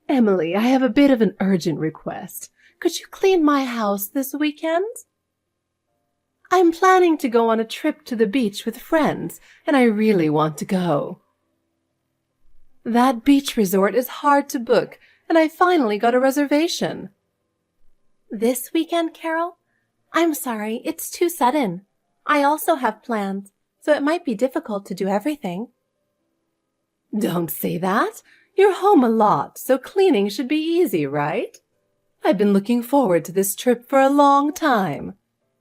Emily, I have a bit of an urgent request. Could you clean my house this weekend? I'm planning to go on a trip to the beach with friends, and I really want to go. That beach resort is hard to book, and I finally got a reservation. This weekend, Carol? I'm sorry, it's too sudden. I also have plans, so it might be difficult to do everything. Don't say that. You're home a lot, so cleaning should be easy, right? I've been looking forward to this trip for a long time.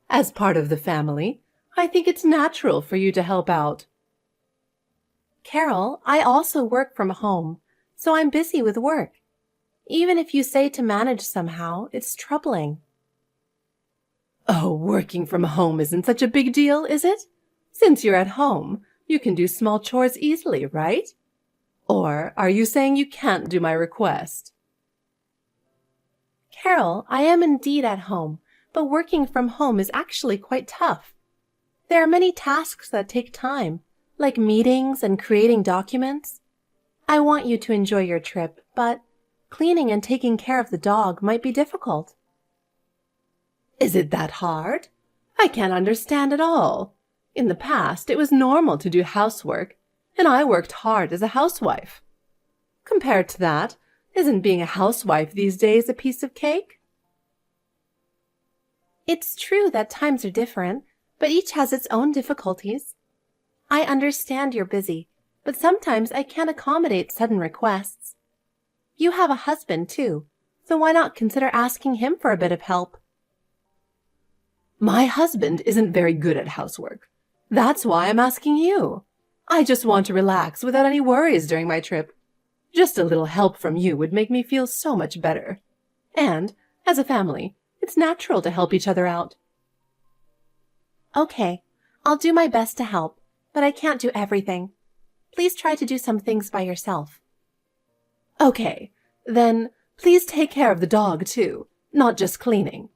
As part of the family, I think it's natural for you to help out. Carol, I also work from home, so I'm busy with work. Even if you say to manage somehow, it's troubling. Oh, working from home isn't such a big deal, is it? Since you're at home, you can do small chores easily, right? Or are you saying you can't do my request? Carol, I am indeed at home, but working from home is actually quite tough. There are many tasks that take time, like meetings and creating documents. I want you to enjoy your trip, but cleaning and taking care of the dog might be difficult. Is it that hard? I can't understand at all. In the past, it was normal to do housework, and I worked hard as a housewife. Compared to that, isn't being a housewife these days a piece of cake? It's true that times are different, but each has its own difficulties. I understand you're busy, but sometimes I can't accommodate sudden requests. You have a husband, too, so why not consider asking him for a bit of help? My husband isn't very good at housework. That's why I'm asking you. I just want to relax without any worries during my trip. Just a little help from you would make me feel so much better. And, as a family, it's natural to help each other out. Okay, I'll do my best to help, but I can't do everything. Please try to do some things by yourself. Okay, then please take care of the dog too, not just cleaning.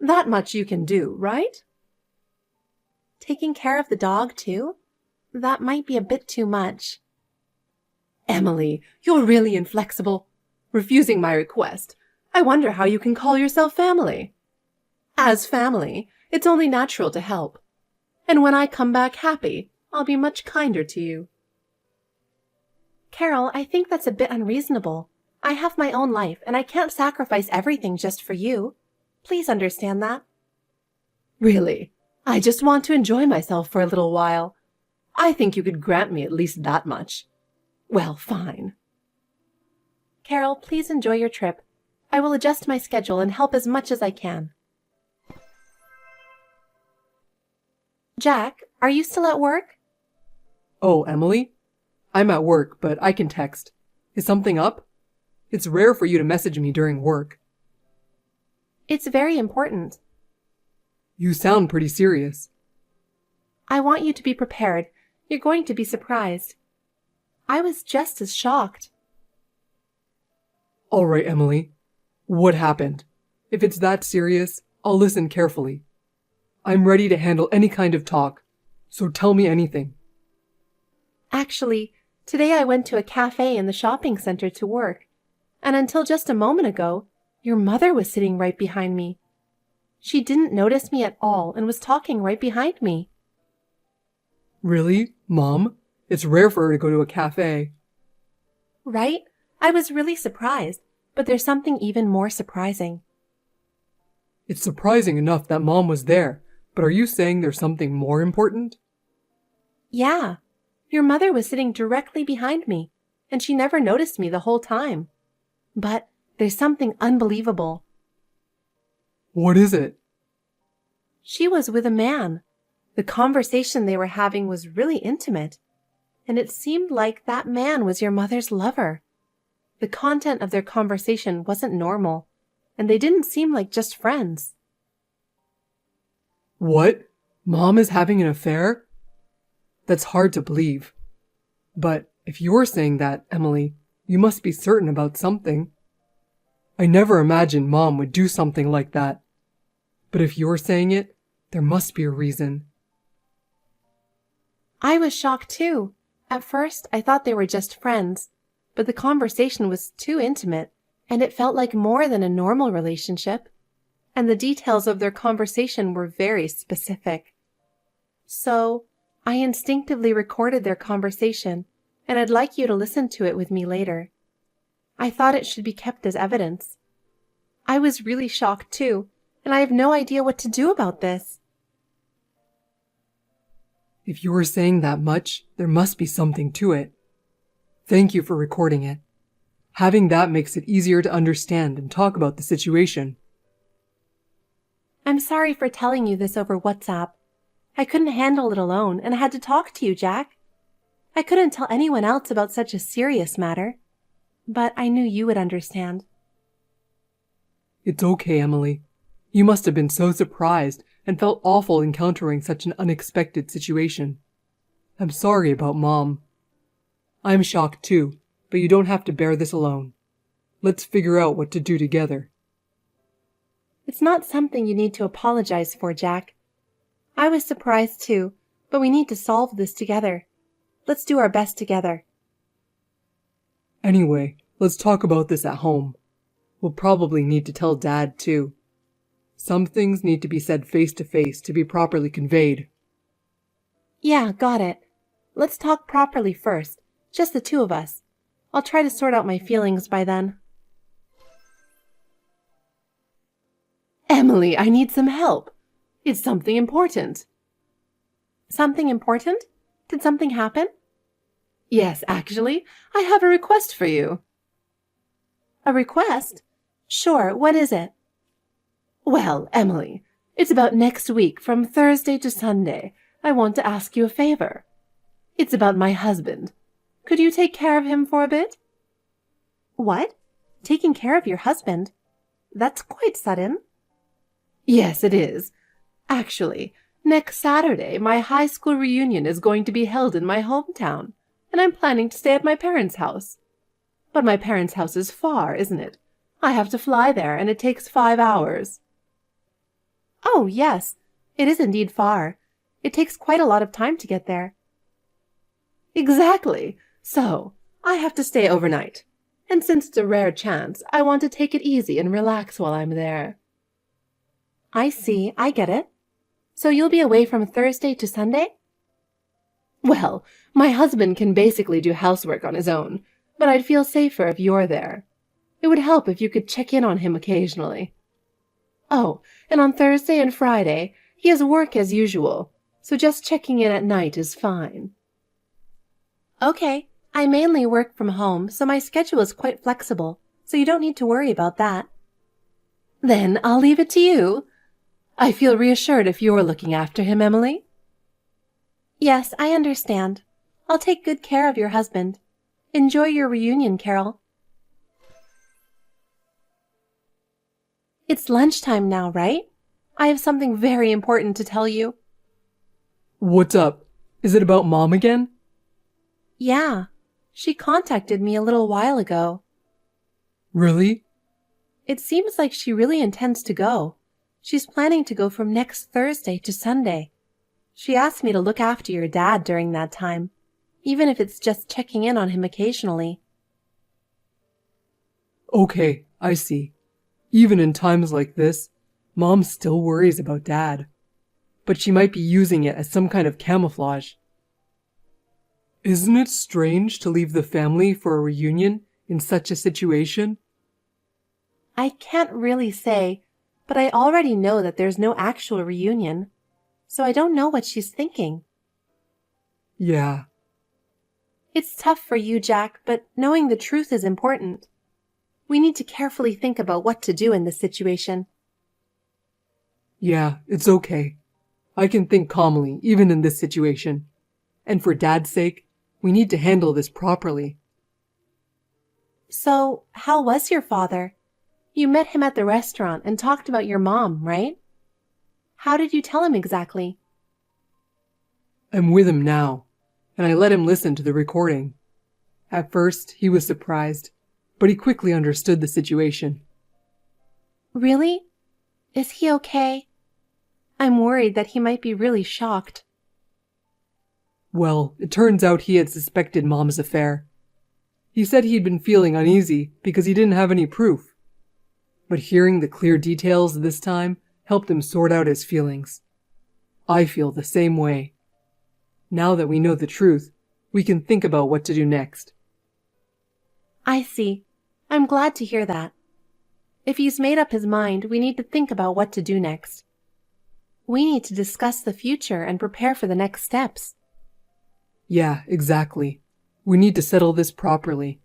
That much you can do, right? Taking care of the dog too? That might be a bit too much. Emily, you're really inflexible. Refusing my request. I wonder how you can call yourself family. As family, it's only natural to help. And when I come back happy, I'll be much kinder to you. Carol, I think that's a bit unreasonable. I have my own life, and I can't sacrifice everything just for you. Please understand that. Really, I just want to enjoy myself for a little while. I think you could grant me at least that much. Well, fine. Carol, please enjoy your trip. I will adjust my schedule and help as much as I can. Jack, are you still at work? Oh, Emily? I'm at work, but I can text. Is something up? It's rare for you to message me during work. It's very important. You sound pretty serious. I want you to be prepared. You're going to be surprised. I was just as shocked. All right, Emily. What happened? If it's that serious, I'll listen carefully. I'm ready to handle any kind of talk, so tell me anything. Actually, today I went to a cafe in the shopping center to work, and until just a moment ago, your mother was sitting right behind me. She didn't notice me at all and was talking right behind me. Really, Mom? It's rare for her to go to a cafe. Right? I was really surprised, but there's something even more surprising. It's surprising enough that Mom was there, but are you saying there's something more important? Yeah. Your mother was sitting directly behind me, and she never noticed me the whole time. But there's something unbelievable. What is it? She was with a man. The conversation they were having was really intimate, and it seemed like that man was your mother's lover. The content of their conversation wasn't normal, and they didn't seem like just friends. What? Mom is having an affair? That's hard to believe. But if you're saying that, Emily, you must be certain about something. I never imagined Mom would do something like that. But if you're saying it, there must be a reason. I was shocked too. At first, I thought they were just friends, but the conversation was too intimate, And it felt like more than a normal relationship. And the details of their conversation were very specific. So, I instinctively recorded their conversation, and I'd like you to listen to it with me later. I thought it should be kept as evidence. I was really shocked too, and I have no idea what to do about this. If you were saying that much, there must be something to it. Thank you for recording it. Having that makes it easier to understand and talk about the situation. I'm sorry for telling you this over WhatsApp. I couldn't handle it alone, and I had to talk to you, Jack. I couldn't tell anyone else about such a serious matter, but I knew you would understand. It's okay, Emily. You must have been so surprised and felt awful encountering such an unexpected situation. I'm sorry about Mom. I'm shocked too, but you don't have to bear this alone. Let's figure out what to do together. It's not something you need to apologize for, Jack. I was surprised too, but we need to solve this together. Let's do our best together. Anyway, let's talk about this at home. We'll probably need to tell Dad too. Some things need to be said face to face to be properly conveyed. Yeah, got it. Let's talk properly first, just the two of us. I'll try to sort out my feelings by then. Emily, I need some help. It's something important. Something important? Did something happen? Yes, actually, I have a request for you. A request? Sure, what is it? Well, Emily, it's about next week from Thursday to Sunday. I want to ask you a favor. It's about my husband. Could you take care of him for a bit? What? Taking care of your husband? That's quite sudden. Yes, it is. Actually, next Saturday, my high school reunion is going to be held in my hometown, and I'm planning to stay at my parents' house. But my parents' house is far, isn't it? I have to fly there, and it takes 5 hours. Oh, yes, it is indeed far. It takes quite a lot of time to get there. Exactly. So, I have to stay overnight. And since it's a rare chance, I want to take it easy and relax while I'm there. I see, I get it. So you'll be away from Thursday to Sunday? Well, my husband can basically do housework on his own, but I'd feel safer if you're there. It would help if you could check in on him occasionally. Oh, and on Thursday and Friday, he has work as usual, so just checking in at night is fine. Okay, I mainly work from home, so my schedule is quite flexible, so you don't need to worry about that. Then I'll leave it to you. I feel reassured if you're looking after him, Emily. Yes, I understand. I'll take good care of your husband. Enjoy your reunion, Carol. It's lunchtime now, right? I have something very important to tell you. What's up? Is it about Mom again? Yeah. She contacted me a little while ago. Really? It seems like she really intends to go. She's planning to go from next Thursday to Sunday. She asked me to look after your dad during that time, even if it's just checking in on him occasionally. Okay, I see. Even in times like this, Mom still worries about Dad. But she might be using it as some kind of camouflage. Isn't it strange to leave the family for a reunion in such a situation? I can't really say, but I already know that there's no actual reunion, so I don't know what she's thinking. Yeah. It's tough for you, Jack, but knowing the truth is important. We need to carefully think about what to do in this situation. Yeah, it's okay. I can think calmly, even in this situation. And for Dad's sake, we need to handle this properly. So, how was your father? You met him at the restaurant and talked about your mom, right? How did you tell him exactly? I'm with him now, and I let him listen to the recording. At first, he was surprised, but he quickly understood the situation. Really? Is he okay? I'm worried that he might be really shocked. Well, it turns out he had suspected Mom's affair. He said he'd been feeling uneasy because he didn't have any proof. But hearing the clear details this time helped him sort out his feelings. I feel the same way. Now that we know the truth, we can think about what to do next. I see. I'm glad to hear that. If he's made up his mind, we need to think about what to do next. We need to discuss the future and prepare for the next steps. Yeah, exactly. We need to settle this properly.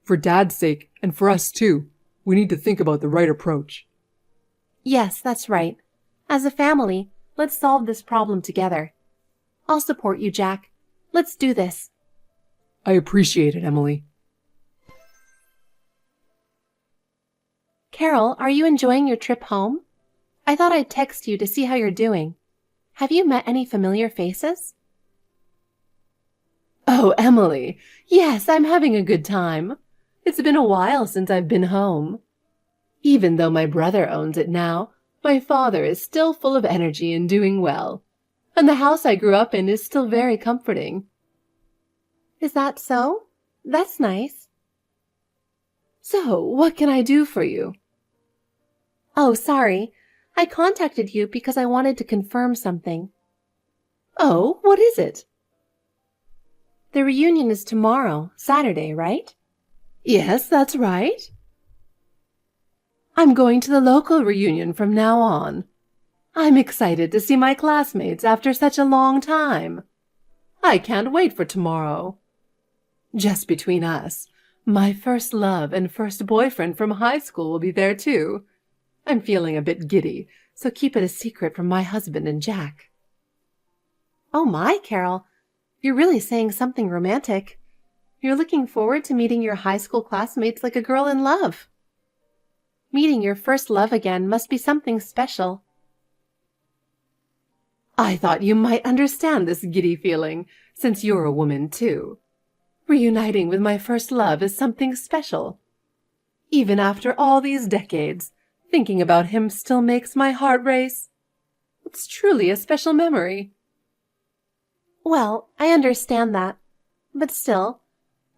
For Dad's sake, and for us too, we need to think about the right approach. Yes, that's right. As a family, let's solve this problem together. I'll support you, Jack. Let's do this. I appreciate it, Emily. Carol, are you enjoying your trip home? I thought I'd text you to see how you're doing. Have you met any familiar faces? Oh, Emily, yes, I'm having a good time. It's been a while since I've been home. Even though my brother owns it now, my father is still full of energy and doing well, and the house I grew up in is still very comforting. Is that so? That's nice. So, what can I do for you? Oh, sorry. I contacted you because I wanted to confirm something. Oh, what is it? The reunion is tomorrow, Saturday, right? Yes, that's right. I'm going to the local reunion from now on. I'm excited to see my classmates after such a long time. I can't wait for tomorrow. Just between us, my first love and first boyfriend from high school will be there too. I'm feeling a bit giddy, so keep it a secret from my husband and Jack. Oh my, Carol, you're really saying something romantic. You're looking forward to meeting your high school classmates like a girl in love. Meeting your first love again must be something special. I thought you might understand this giddy feeling, since you're a woman too. Reuniting with my first love is something special. Even after all these decades, thinking about him still makes my heart race. It's truly a special memory. Well, I understand that, but still,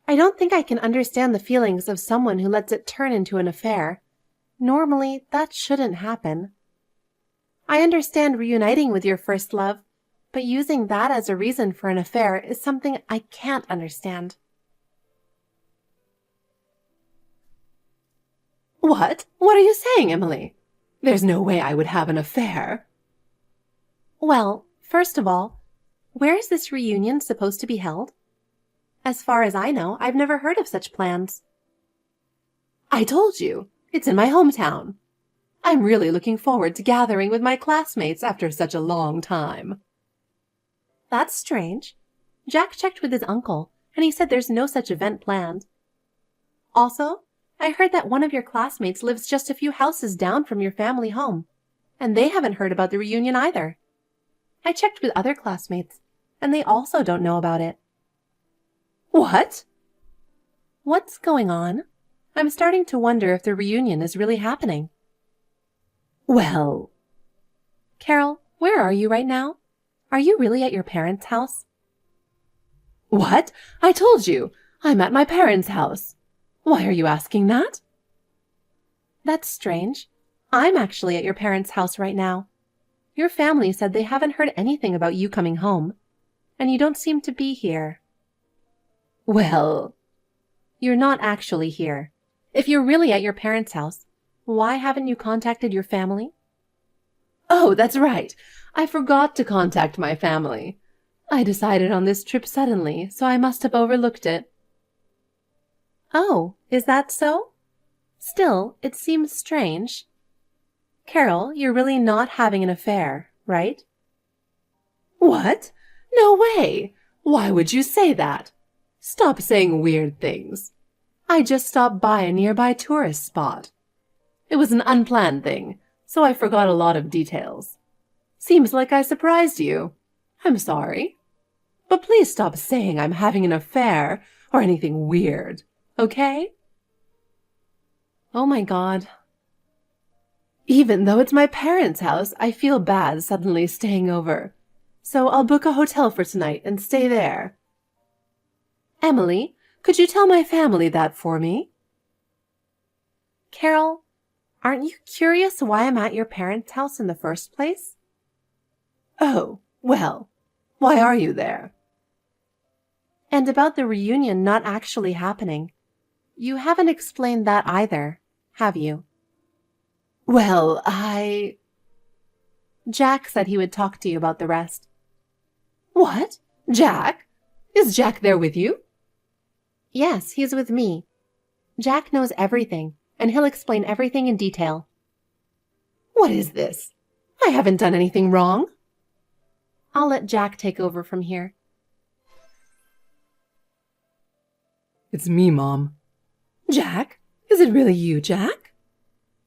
I don't think I can understand the feelings of someone who lets it turn into an affair. Normally, that shouldn't happen. I understand reuniting with your first love, but using that as a reason for an affair is something I can't understand. What? What are you saying, Emily? There's no way I would have an affair. Well, first of all, where is this reunion supposed to be held? As far as I know, I've never heard of such plans. I told you, it's in my hometown. I'm really looking forward to gathering with my classmates after such a long time. That's strange. Jack checked with his uncle, and he said there's no such event planned. Also, I heard that one of your classmates lives just a few houses down from your family home, and they haven't heard about the reunion either. I checked with other classmates, and they also don't know about it. What? What's going on? I'm starting to wonder if the reunion is really happening. Well... Carol, where are you right now? Are you really at your parents' house? What? I told you! I'm at my parents' house. Why are you asking that? That's strange. I'm actually at your parents' house right now. Your family said they haven't heard anything about you coming home, and you don't seem to be here. Well, you're not actually here. If you're really at your parents' house, why haven't you contacted your family? Oh, that's right. I forgot to contact my family. I decided on this trip suddenly, so I must have overlooked it. Oh, is that so? Still, it seems strange. Carol, you're really not having an affair, right? What? No way! Why would you say that? Stop saying weird things. I just stopped by a nearby tourist spot. It was an unplanned thing, so I forgot a lot of details. Seems like I surprised you. I'm sorry. But please stop saying I'm having an affair or anything weird, okay? Oh my God. Even though it's my parents' house, I feel bad suddenly staying over. So I'll book a hotel for tonight and stay there. Emily, Could you tell my family that for me? Carol, aren't you curious why I'm at your parents' house in the first place? Oh, well, why are you there? And about the reunion not actually happening. You haven't explained that either, have you? Well, Jack said he would talk to you about the rest. What? Jack? Is Jack there with you? Yes, he's with me. Jack knows everything, and he'll explain everything in detail. What is this? I haven't done anything wrong. I'll let Jack take over from here. It's me, Mom. Jack? Is it really you, Jack?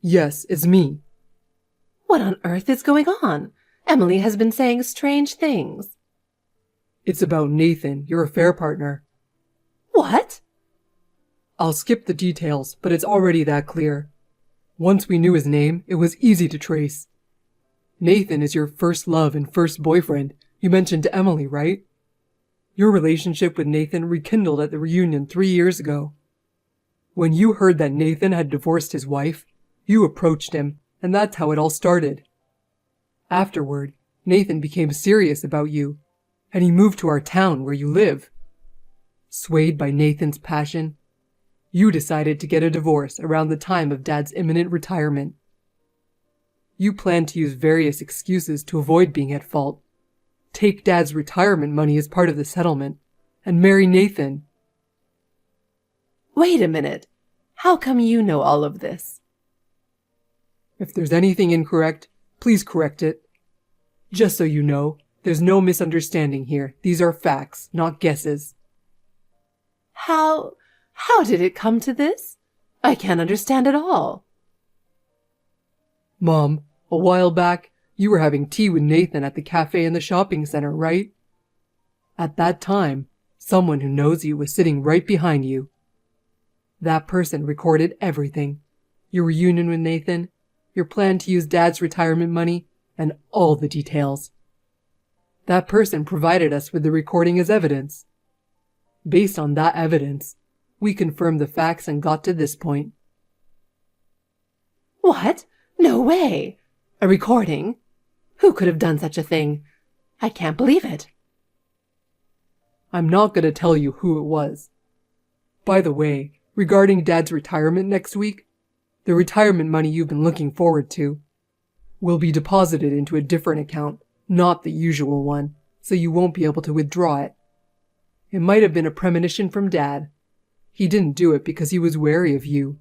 Yes, it's me. What on earth is going on? Emily has been saying strange things. It's about Nathan, your affair partner. What? I'll skip the details, but it's already that clear. Once we knew his name, it was easy to trace. Nathan is your first love and first boyfriend. You mentioned to Emily, right? Your relationship with Nathan rekindled at the reunion 3 years ago. When you heard that Nathan had divorced his wife, you approached him, and that's how it all started. Afterward, Nathan became serious about you, and he moved to our town where you live. Swayed by Nathan's passion, you decided to get a divorce around the time of Dad's imminent retirement. You planned to use various excuses to avoid being at fault, take Dad's retirement money as part of the settlement, and marry Nathan. Wait a minute. How come you know all of this? If there's anything incorrect, please correct it. Just so you know, there's no misunderstanding here. These are facts, not guesses. How did it come to this? I can't understand at all. Mom, a while back, you were having tea with Nathan at the cafe in the shopping center, right? At that time, someone who knows you was sitting right behind you. That person recorded everything. Your reunion with Nathan, your plan to use Dad's retirement money, and all the details. That person provided us with the recording as evidence. Based on that evidence, we confirmed the facts and got to this point. What? No way! A recording? Who could have done such a thing? I can't believe it. I'm not going to tell you who it was. By the way, regarding Dad's retirement next week, the retirement money you've been looking forward to will be deposited into a different account, not the usual one, so you won't be able to withdraw it. It might have been a premonition from Dad. He didn't do it because he was wary of you.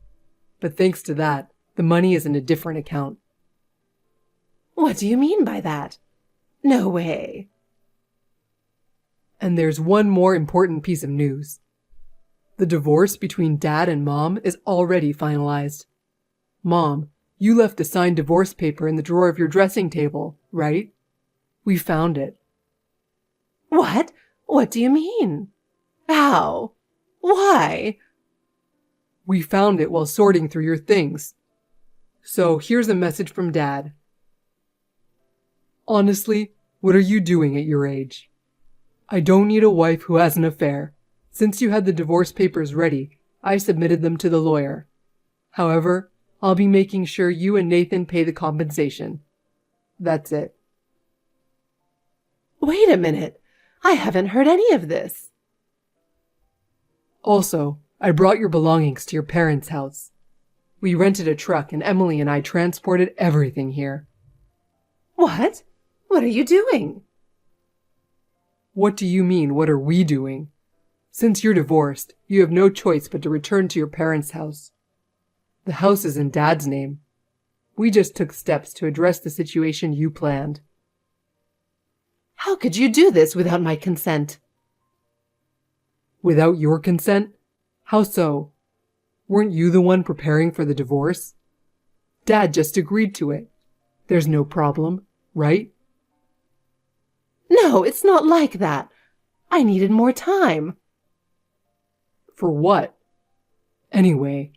But thanks to that, the money is in a different account. What do you mean by that? No way. And there's one more important piece of news. The divorce between Dad and Mom is already finalized. Mom, you left the signed divorce paper in the drawer of your dressing table, right? We found it. What? What do you mean? How? Why? We found it while sorting through your things. So here's a message from Dad. Honestly, what are you doing at your age? I don't need a wife who has an affair. Since you had the divorce papers ready, I submitted them to the lawyer. However, I'll be making sure you and Nathan pay the compensation. That's it. Wait a minute. I haven't heard any of this. Also, I brought your belongings to your parents' house. We rented a truck and Emily and I transported everything here. What? What are you doing? What do you mean, what are we doing? Since you're divorced, you have no choice but to return to your parents' house. The house is in Dad's name. We just took steps to address the situation you planned. How could you do this without my consent? Without your consent? How so? Weren't you the one preparing for the divorce? Dad just agreed to it. There's no problem, right? No, it's not like that. I needed more time. For what? Anyway,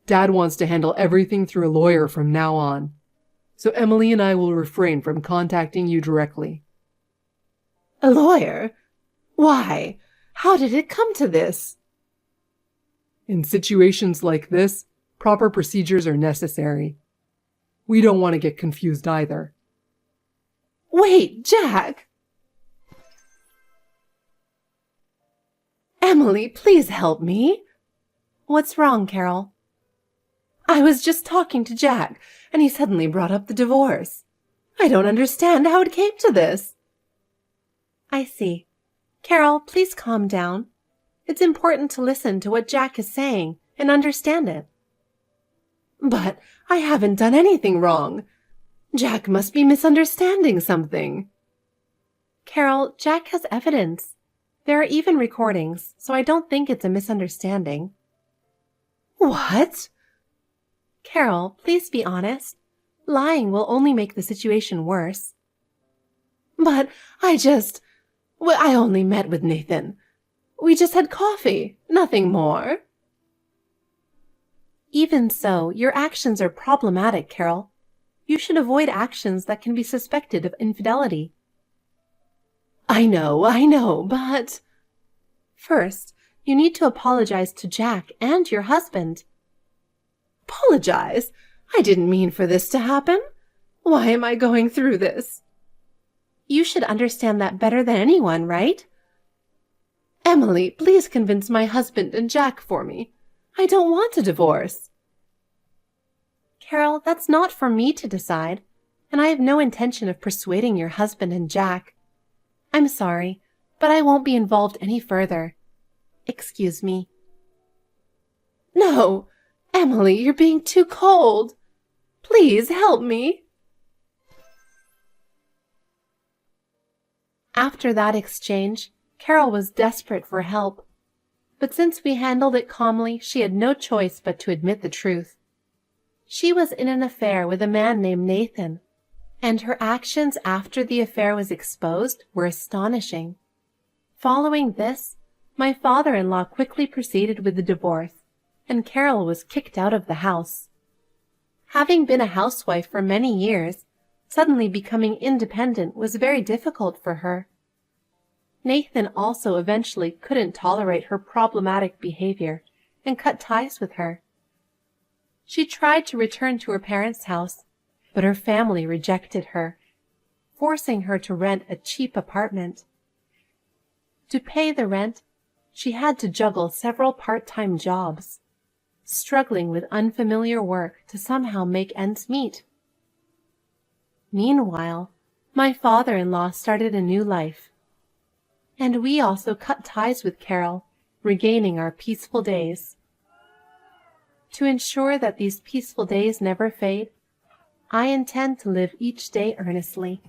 Dad wants to handle everything through a lawyer from now on, so Emily and I will refrain from contacting you directly. A lawyer? Why? How did it come to this? In situations like this, proper procedures are necessary. We don't want to get confused either. Wait, Jack! Emily, please help me. What's wrong, Carol? I was just talking to Jack, and he suddenly brought up the divorce. I don't understand how it came to this. I see. Carol, please calm down. It's important to listen to what Jack is saying and understand it. But I haven't done anything wrong. Jack must be misunderstanding something. Carol, Jack has evidence. There are even recordings, so I don't think it's a misunderstanding. What? Carol, please be honest. Lying will only make the situation worse. But I only met with Nathan. We just had coffee, nothing more. Even so, your actions are problematic, Carol. You should avoid actions that can be suspected of infidelity. I know, but... First, you need to apologize to Jack and your husband. Apologize? I didn't mean for this to happen. Why am I going through this? You should understand that better than anyone, right? Emily, please convince my husband and Jack for me. I don't want a divorce. Carol, that's not for me to decide, and I have no intention of persuading your husband and Jack. I'm sorry, but I won't be involved any further. Excuse me. No, Emily, you're being too cold. Please help me. After that exchange, Carol was desperate for help. But since we handled it calmly, she had no choice but to admit the truth. She was in an affair with a man named Nathan, and her actions after the affair was exposed were astonishing. Following this, my father-in-law quickly proceeded with the divorce, and Carol was kicked out of the house. Having been a housewife for many years, suddenly becoming independent was very difficult for her. Nathan also eventually couldn't tolerate her problematic behavior and cut ties with her. She tried to return to her parents' house, but her family rejected her, forcing her to rent a cheap apartment. To pay the rent, she had to juggle several part-time jobs, struggling with unfamiliar work to somehow make ends meet. Meanwhile, my father-in-law started a new life, and we also cut ties with Carol, regaining our peaceful days. To ensure that these peaceful days never fade, I intend to live each day earnestly.